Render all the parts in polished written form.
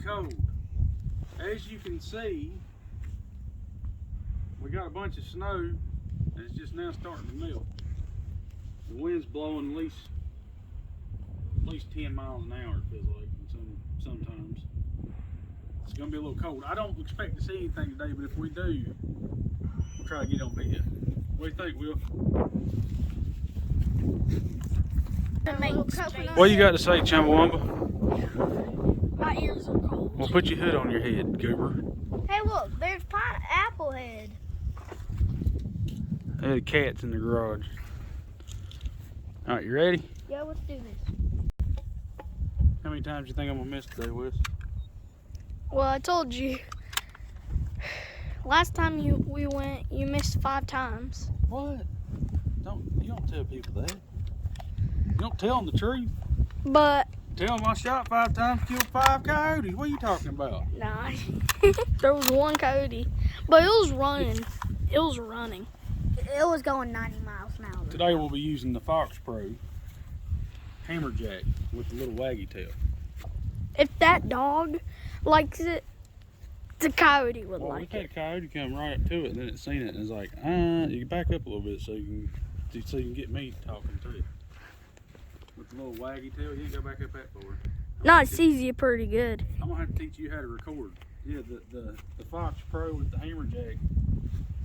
cold. As you can see, we got a bunch of snow and it's just now starting to melt. The wind's blowing at least 10 miles an hour, it feels like, sometimes. It's gonna be a little cold. I don't expect to see anything today, but if we do, we'll try to get on bed. What do you think, Will? What you got to say, Chumbawamba? My ears are cold. Well, put your hood on your head, goober. Hey, look, there's pineapple head. Hey, the cat's in the garage. All right, you ready? Yeah, let's do this. How many times do you think I'm gonna miss today, Wes? Well, I told you. Last time we went, you missed 5 times. What? You don't tell people that. You don't tell them the truth. But Tell them I shot 5 times, killed 5 coyotes. What are you talking about? nah, there was 1 coyote, but it was running. It was running. It was going 90 miles an hour. Today we'll be using the Fox Pro hammerjack with the little waggy tail. If that dog likes it, the coyote would Well, like we had it. a coyote come right up to it, and then it seen it, and it's like, you can back up a little bit so you can get me talking too. With the little waggy tail, you ain't go back up that far. No, it sees you pretty good. I'm gonna have to teach you how to record. Yeah, the Fox Pro with the hammerjack.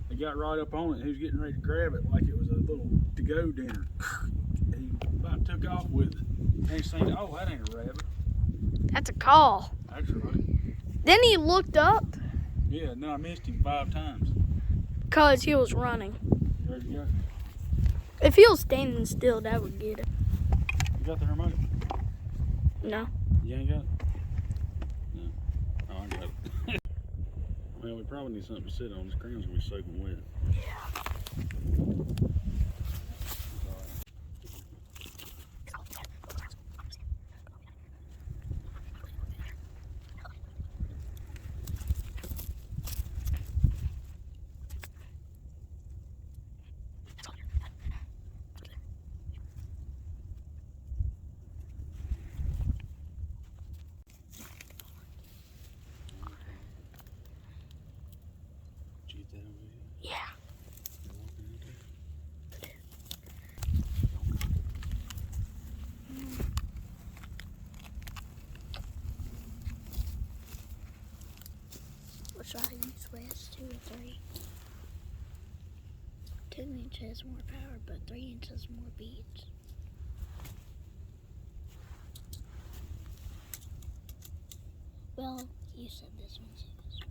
He got right up on it. He was getting ready to grab it like it was a little to-go dinner. He about took off with it. Next thing, oh, that ain't a rabbit. That's a call. That's right. Then he looked up Yeah, no, I missed him 5 times. because he was running. There you go. If he was standing still, that would get it. You got the remote? No. You ain't got it? No. Oh, I got it. Well, we probably need something to sit on. This ground's gonna be soaking wet. Yeah. What should I use, Wes? 2 or 3? 2-inch has more power, but 3-inch has more beats. Well, you said this one, so this one.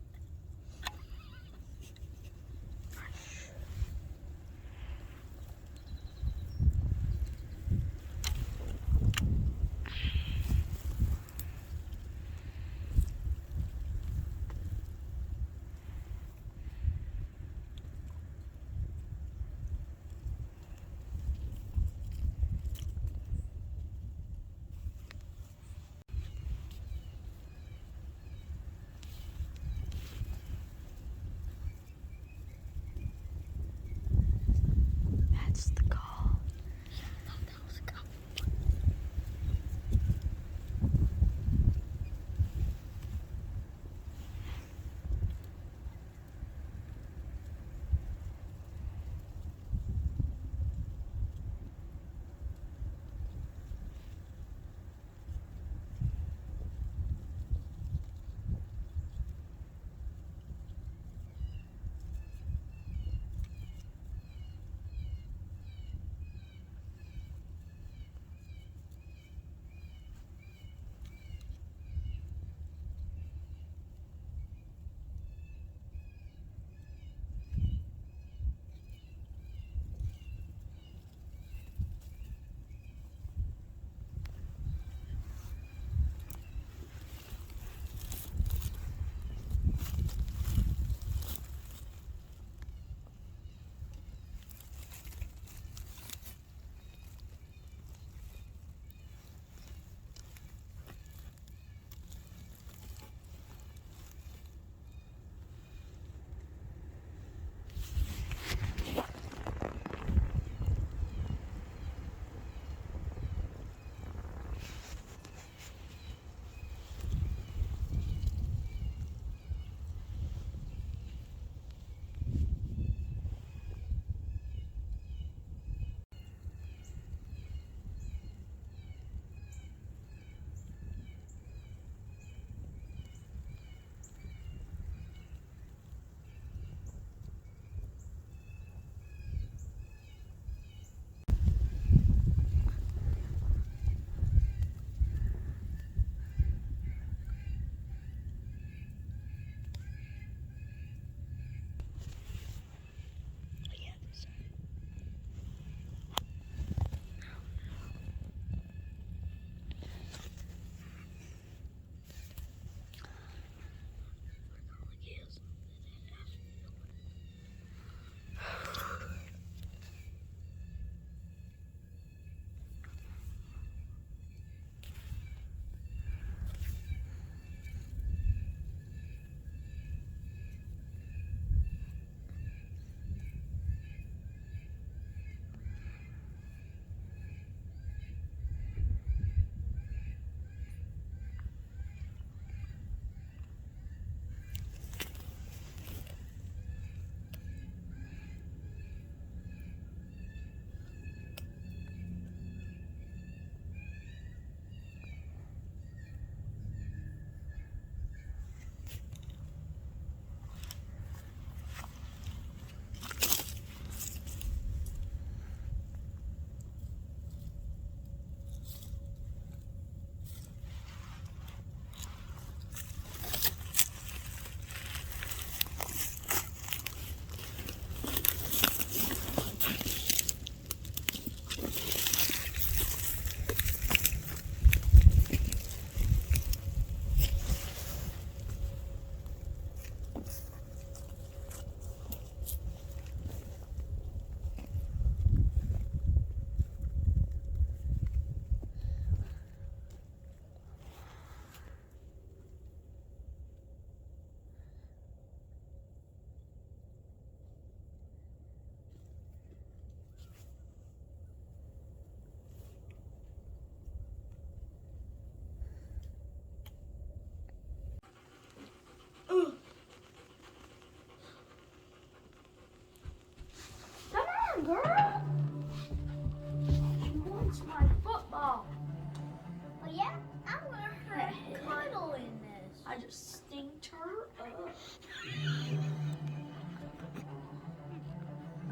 I just stinked her up.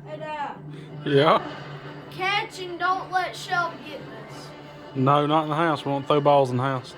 Hey, Dad. Yeah. Catch and don't let Shelby get this. No, not in the house. We won't throw balls in the house.